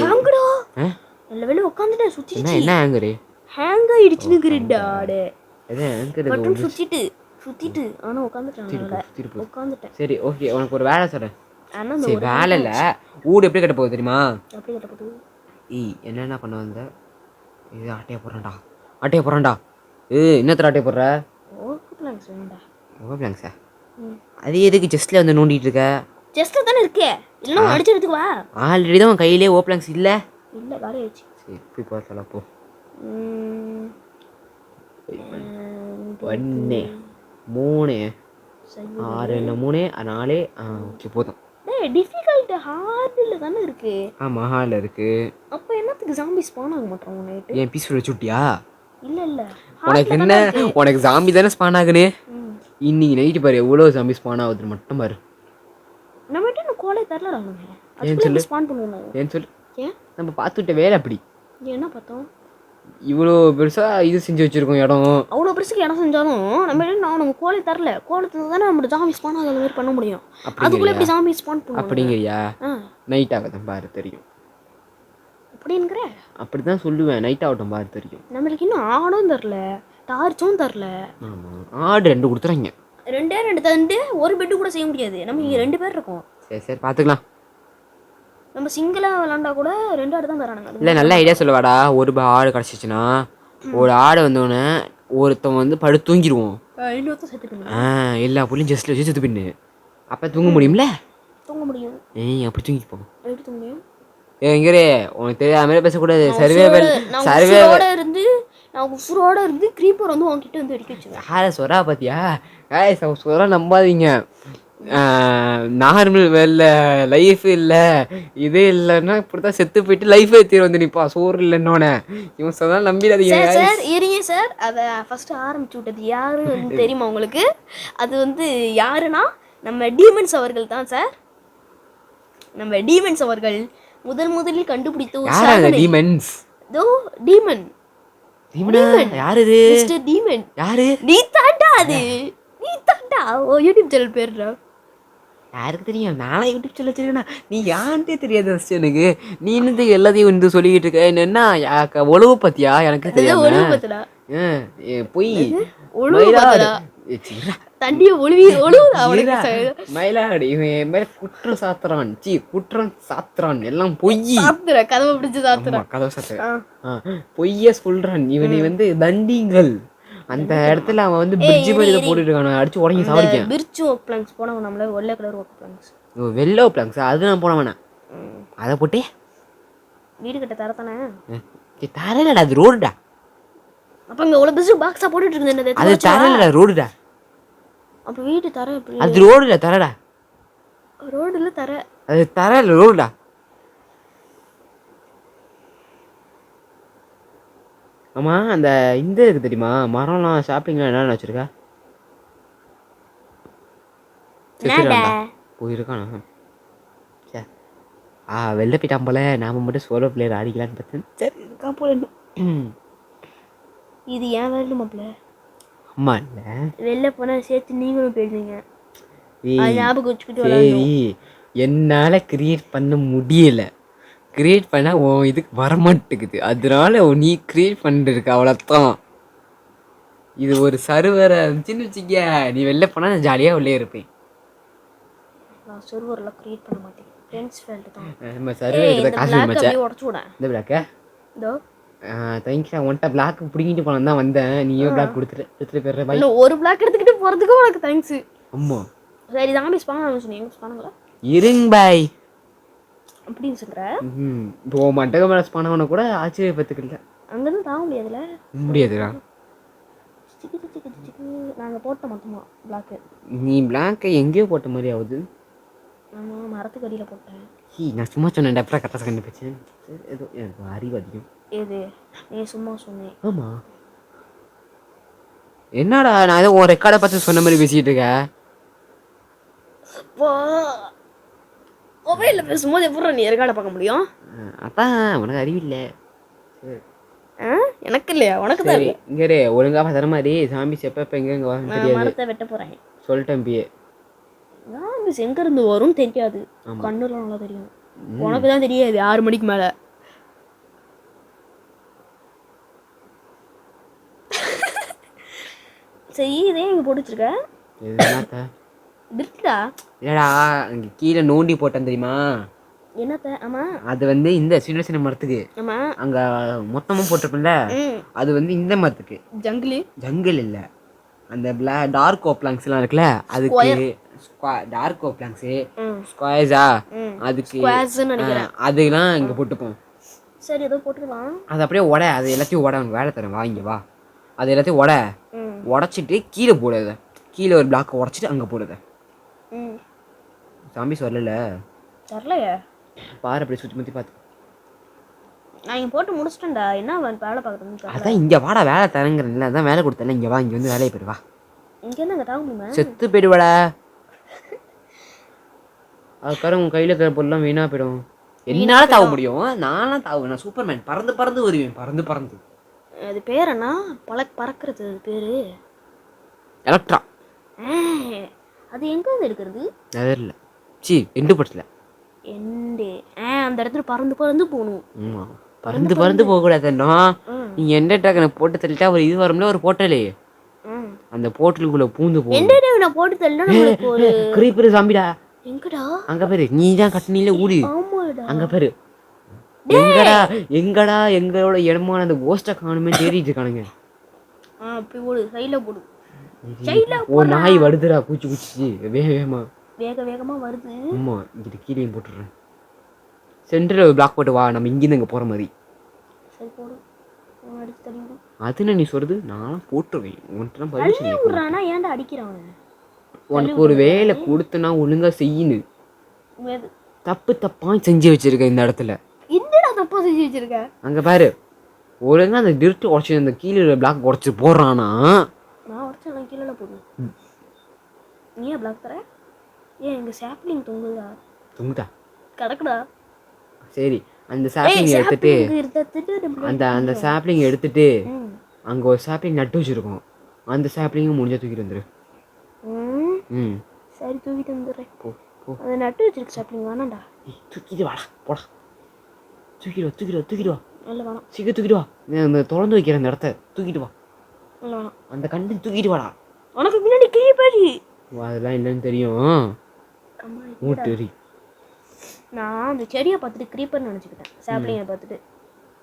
நல்ல வேலை உட்காந்துட்டேன். சுற்றிச்சு. என்ன ஆங்கரு ஹேங் ஆகிடுச்சுன்னு கிரிட்டாடு. எது ஆங்கர்? பட்டன் சுற்றிட்டு ஆனால் உட்காந்துட்டேன். உட்காந்துட்டேன். சரி ஓகே உனக்கு ஒரு வேலை சொல்கிறேன். ஆனால் சரி வேலை இல்லை. ஊடு எப்படி கட்ட போகுது தெரியுமா? எப்படி கட்டப்போகுது? என்னென்ன பண்ண வந்த? இது ஆட்டையை போடுறேன்டா. என்னத்துல ஆட்டையை போடுற? பிளாங்க்ஸ் வேணும்டா. பிளாங்க்ஸா? அது எதுக்கு செஸ்ட்டில் வந்து நோண்டிட்டு இருக்க? செஸ்ட்டில் தானே இருக்கே. இல்லைன்னா அடிச்சு எடுத்துக்கு வா. ஆல்ரெடி தான் உன் கையிலே ஓப்ளாங்ஸ் இல்லை. இல்லை காலி ஆயிடுச்சு. சரி போய் பார்த்தலாம் போ. 1 3 6 3 4 ஓகே போதும். டிஃபிகல்ட் ஹார்டில் தானே இருக்கு. ஆமாம் ஹாலில் இருக்கு. அப்போ என்னத்துக்கு ஜாம்பி ஸ்பான் ஆக மாட்டோம் நைட்டு? ஏன் பீஸ்ஃபுல் வச்சுட்டியா? இல்லை உனக்கு என்ன? உனக்கு ஜாம்பி தானே ஸ்பான் ஆகுனே. இன்னைக்கு நைட்டு பாரு எவ்வளோ ஜாம்பி ஸ்பான் ஆகுதுன்னு மட்டும் பாரு. நம்ம இன்னும் கோலே தரலடா. நம்ம ஏன் சொல்லு? ஸ்பான் பண்ணுவோம். ஏன் சொல்லு? ஏன் நம்ம பார்த்துட்ட வேலை அப்படி. என்ன பார்த்தோம்? இவ்வளோ பெருசாக இது செஞ்சு வச்சுருக்கோம் இடம். அவ்வளோ பெருசுக்கு இடம் செஞ்சாலும் நம்ம கோலை தரல. கோலை தந்து தானே நம்ம ஜாம்பி ஸ்பான் ஆகாத மாதிரி பண்ண முடியும். அதுக்குள்ளே எப்படி ஜாம்பி ஸ்பான் பண்ணுவோம்? அப்படிங்கிறியா? நைட் ஆகட்டும் பாரு தெரியும். அப்படிங்கிற அப்படி தான் சொல்லுவேன். நைட் ஆகட்டும் பாரு தெரியும். நம்மளுக்கு இன்னும் ஆடும் தரல, டார்ச்சும் தரல. ஆமாம் ஆடு 2 கொடுத்துறாங்க. 2 தந்து ஒரு பெட்டு கூட செய்ய முடியாது. நம்ம இங்கே 2 பேர் இருக்கோம். சரி பார்த்துக்கலாம். நம்ம சிங்கிளாக விளாண்டா கூட 2 ஆடு தான் தரானுங்க. இல்லை நல்ல ஐடியா சொல்லுவாடா. ஒரு ஆடு கிடச்சிச்சின்னா ஒரு ஆடை வந்தோடனே ஒருத்தன் வந்து படுத்து தூங்கிடுவோம். இன்னொருத்தன் செத்து பின்னு. எல்லா புள்ளையும் ஜஸ்ட்டில் வச்சு செத்து பின்னு. அப்போ தூங்க முடியும்ல? தூங்க முடியும். அப்படி தூங்கிட்டு போங்க. எப்படி தூங்க முடியும்? எங்கே உனக்கு தெரியாத மாதிரி பேசக்கூடாது. நான் உசுரோட இருந்து க்ரீப்பர் வந்து உங்ககிட்ட வந்து அடிக்க வச்சுருவேன். யாரை சொல்கிறா பார்த்தியா? சொல்கிறா நம்பாதீங்க. நார்மல் வேலை லைஃப் இல்லை இது இல்லைன்னா இப்படி தான் செத்து போயிட்டு லைஃபே தீர வந்து நிற்பா. சோறு இல்லைன்னோட இவன் சொன்னால் நம்பிடாதீங்க. சார் இருங்க சார். அதை ஃபஸ்ட்டு ஆரம்பிச்சு விட்டது யாருன்னு தெரியுமா உங்களுக்கு? அது வந்து யாருன்னா நம்ம டீமன்ஸ் அவர்கள் தான் சார். நம்ம டீமன்ஸ் அவர்கள் முதலில் கண்டுபிடித்த ஒரு சாதனை. டீமன்ஸ் தோ டீமன் யாரு இது? Mister demon. யாரு? நீ தாண்டா அது. நீ தாண்டா ஏன்டா ஓ யூடியூப் சேனல் பேருடா யாருக்கு தெரியும் நானே யூடியூப் சொல்ல வச்சிருக்கேன் நீ யான்ட்டே தெரியாது ஃபஸ்ட்டு எனக்கு நீ என்னது எல்லாத்தையும் வந்து சொல்லிக்கிட்டு இருக்க என்ன உழவு பத்தியா எனக்கு தெரியாம ஒழுவு பத்துடா பொய் ஒழுவு பத்துடா தண்ணியை ஒழுவுடா அவனுக்கு மயிலாடு இவன் என் மேல குற்றம் சாத்துறான் குற்றம் சாத்துறான் எல்லாம் பொய் சாத்துற கதவை பிடிச்சு சாத்துற கதவை சாத்துற பொய்ய சொல்றான் இவனை வந்து தண்டிங்கள் அந்த இடத்துல அவன் வந்து பிரிட்ஜ் மேல போட்டுட்டு இருக்கான் அடிச்சு உடங்கி சாவடிக்கான் பிரிட்ஜ் ஓக் பிளாங்க்ஸ் போனவன் நம்மள வெள்ளை கலர் ஓக் பிளாங்க்ஸ் வெள்ளோ பிளாங்க்ஸ் அது நான் போன வேணாம் அதை போட்டே வீடு கட்ட தரத்தானே தரலடா அது ரோடுடா அப்ப இங்க அவ்வளவு பிரிட்ஜ் பாக்ஸா போட்டுட்டு இருக்குது அது தரலடா ரோடுடா அப்ப வீடு தர எப்படி அது ரோடுல தரடா ரோடுல தர அது தரல ரோடுடா ஆமா அந்த இந்த இருக்கு தெரியுமா மரம்லாம் ஷாப்பிங்லாம் என்னென்ன வச்சிருக்கா போயிருக்கானா சே வெளில போயிட்டான் போல நாம மட்டும் சோலோ பிளேயர் ஆடிக்கலான்னு பார்த்தேன் சரி இருக்கா போல இது ஏன் வேணும் மாப்பிள்ள அம்மா இல்ல வெளில போனா சேர்த்து நீங்களும் போயிடுவீங்க ஞாபகம் வச்சுக்கிட்டு சரி என்னால கிரியேட் பண்ண முடியல கிரியேட் பண்ணா உன் இதுக்கு வரமாட்டேங்குது அதனால நீ கிரியேட் பண்ணிருக்க அவ்வளோதான் இது ஒரு சர்வரை இருந்துச்சுன்னு வச்சுக்க நீ வெளில போனா நான் ஜாலியாக உள்ளே இருப்பேன் நான் சர்வர்ல கிரியேட் பண்ண மாட்டேன் ஃப்ரெண்ட்ஸ் ஃபீல்ட் தான் நம்ம சர்வர் காசு மச்சான் உடைச்சு விட இந்த பிளாக்க இதோ தேங்க்ஸ் உன்கிட்ட பிளாக் பிடிங்கிட்டு போனேன் தான் வந்தேன் நீயோ பிளாக் எடுத்துட்டு போயிடுற பாய் இல்லை ஒரு பிளாக் எடுத்துக்கிட்டு போகிறதுக்கும் உனக்கு தேங்க்ஸ் அம்மா சரி தாம்பி ஸ்பான் சொன்னீங்க ஸ்பானுங்களா இருங்க பாய் அப்படின்னு சொல்கிற இப்போ மண்டக மேலே ஸ்பானவனை கூட ஆச்சரியப்பத்துக்கல அங்கேருந்து தாங்க முடியாதுல்ல முடியாதுடா நாங்கள் போட்டோம் மொத்தமாக பிளாக்கு நீ பிளாக்கை எங்கேயோ போட்ட மாதிரி ஆகுது ஆமாம் மரத்துக்கு அடியில் போட்டேன் நான் சும்மா சொன்னேன் அப்புறம் கரெக்டாக கண்டுபிடிச்சேன் சரி ஏதோ எனக்கு அறிவு அதிகம் ஏது நீ சும்மா சொன்னேன் ஆமாம் என்னடா நான் ஏதோ உன் ரெக்கார்டை பார்த்து சொன்ன மாதிரி பேசிகிட்டு இருக்கேன் மொபைலில் பேசும்போது எப்படி நீ ரெக்கார்டை பார்க்க முடியும் அதான் உனக்கு அறிவில்லை எனக்கு இல்லையா உனக்கு தான் இல்லை இங்கே ஒழுங்காக தர மாதிரி சாமி செப்ப எங்கே வரும் தெரியாது மரத்தை வெட்ட போகிறேன் சொல்லிட்டேன் பியே ஜாம்பிஸ் எங்கேருந்து வரும்னு தெரியாது கண்ணுலாம் நல்லா தெரியும் உனக்கு தான் தெரியாது 6 மணிக்கு மேலே சரி இதே இங்கே போட்டு வச்சிருக்க இருக்குடா இல்லடா அங்கே கீழே நோண்டி போட்டேன் தெரியுமா என்னத்த ஆமா அது வந்து இந்த சின்ன சின்ன மரத்துக்கு ஆமா அங்கே மொத்தமாக போட்டிருப்பேன்ல அது வந்து இந்த மரத்துக்கு ஜங்கிள் இல்லை அந்த டார்க் ஓப்லாங்ஸ்லாம் இருக்குல்ல அதுக்கு டார்க் ஓப்லாங்ஸு ஸ்கொயர்ஸா அதுக்கு அதுக்கெல்லாம் இங்கே போட்டுப்போம் சரி ஏதோ போட்டுக்கலாம் அது அப்படியே அது எல்லாத்தையும் உனக்கு வேலை தரேன் வாங்க வா அது எல்லாத்தையும் உடச்சிட்டு கீழே போடுத கீழே ஒரு பிளாக் உடச்சிட்டு அங்கே போடுத சாம்பிஸ் வரலையே பாரு அப்படி சுற்றி முற்றி பார்த்து நான் இங்கே போட்டு முடிச்சிட்டேன்டா என்ன வேலை பார்க்குறேன்னு அதான் இங்கே வாடா வேலை தரேங்கிறேன்ல அதான் வேலை கொடுத்தேன் இங்கே வா இங்கே வந்து வேலையை போயிடு வா இங்கே என்ன தாங்க முடியுமா செத்து போயிடுவாடா அதுக்கார உன் கையில் இருக்கிற பொருள்லாம் வீணாக போயிடும் என்னால் தாவ முடியும் நானும் தாவுவேன் நான் சூப்பர்மேன் பறந்து வருவேன் பறந்து அது பேர் என்ன பறக்கிறது அது பேர் எலக்ட்ரா அது எங்கே இருக்கிறது அது இல்லை எண்டு படத்தில் அந்த இடத்துல பறந்து போகணும் பறந்து போகக்கூடாதுன்னா நீ எந்த டக்குனு போட்டு தள்ளிட்டா ஒரு இது வரும்ல ஒரு போட்டலே அந்த போட்டலுக்குள்ள பூந்து போகும் போட்டு தள்ளினா கிரீப்பர் சாம்பிடா எங்கடா அங்க பேரு நீ தான் கட்டினில ஊடு அங்க பேரு எங்கடா எங்களோட இடமான அந்த கோஸ்டை காணுமே தேடிட்டு இருக்கானுங்க அப்படி ஓடு சைடுல போடு ஓ நாய் வருதுடா குச்சி வேகமா வருது ஆமா இங்கிட்டு கீழே போட்டுடுறேன் சென்டரில் ஒரு பிளாக் போட்டு வா நம்ம இங்கிருந்து அங்கே போகிற மாதிரி சரி போடு அடிச்சு தள்ளிடு அதுன்னு நீ சொல்றது நான் போட்டுருவேன் உன்கிட்ட பர்மிஷன் ஏன்டா அடிக்கிறான் உனக்கு ஒரு வேலை கொடுத்தனா ஒழுங்கா செய்யணும் தப்பா செஞ்சு வச்சிருக்க இந்த இடத்துல என்னடா தப்பா செஞ்சு வச்சிருக்க அங்க பாரு ஒழுங்கா அந்த டிர்ட் உடச்சி அந்த கீழே பிளாக் உடச்சி போடுறானா நான் உடச்சு கீழே போடு நீ பிளாக் தர எங்க சாப்லிங் தொங்குதா கிடக்குடா சரி அந்த சாப்லிங் எடுத்துட்டு அந்த சாப்லிங் எடுத்துட்டு அங்க ஒரு சாப்லிங் நட்டு வச்சிருக்கோம் அந்த சாப்லிங்கும் முடிஞ்ச தூக்கிட்டு வந்துரு ம் சரி தூக்கிட்டு வந்துடுறேன். போ போ. அதை நட்டு வச்சிருக்கு சாப்பிடுங்க வேணாண்டா. தூக்கிட்டு வாடா போடா. தூக்கிட்டு வா. இல்லை வேணாம். சீக்கிரம் தூக்கிட்டு வா. நான் இந்த திறந்து வைக்கிற அந்த இடத்த தூக்கிட்டு வா. இல்லை வேணாம். அந்த கண்டு தூக்கிட்டு வாடா. உனக்கு முன்னாடி கிளிப்பாடி. அதெல்லாம் இல்லைன்னு தெரியும். மூட்டு நான் அந்த செடியை பார்த்துட்டு க்ரீப்பர்னு நினச்சிக்கிட்டேன், சாப்ளிங்கை பார்த்துட்டு.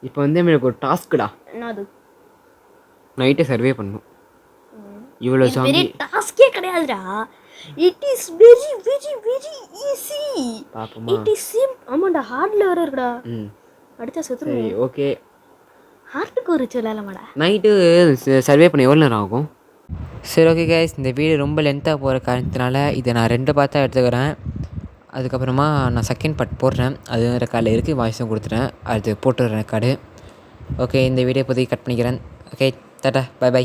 இப்போ வந்து எனக்கு ஒரு டாஸ்க்குடா. என்ன அது? நைட்டை சர்வே பண்ணணும். இவ்வளோ இது பெரிய டாஸ்கே கிடையாதுடா. It is very very very easy. பாப்போமா? இட் இஸ் ஆமாண்டா, ஹார்ட்ல வேற இருக்குடா. ம் அடுத்த செத்து. சரி ஓகே. ஹார்ட்டுக்கு ஒரு சொல்லலாமாடா. நைட்டு சர்வே பண்ண எவ்வளோ நேரம் ஆகும்? சரி ஓகே கைஸ், இந்த வீடியோ ரொம்ப லென்த்தாக போகிற காரணத்தினால இதை நான் 2 பார்ட்டாக எடுத்துக்கிறேன். அதுக்கப்புறமா நான் செகண்ட் பார்ட் போடுறேன். அது ரெக்கார்டில் இருக்குது, வாய்ஸும் கொடுத்துட்டேன். அது போட்டுடுறேன் ரெக்கார்டு. ஓகே, இந்த வீடியோ இப்போதைக்கு கட் பண்ணிக்கிறேன். Okay tata, bye by.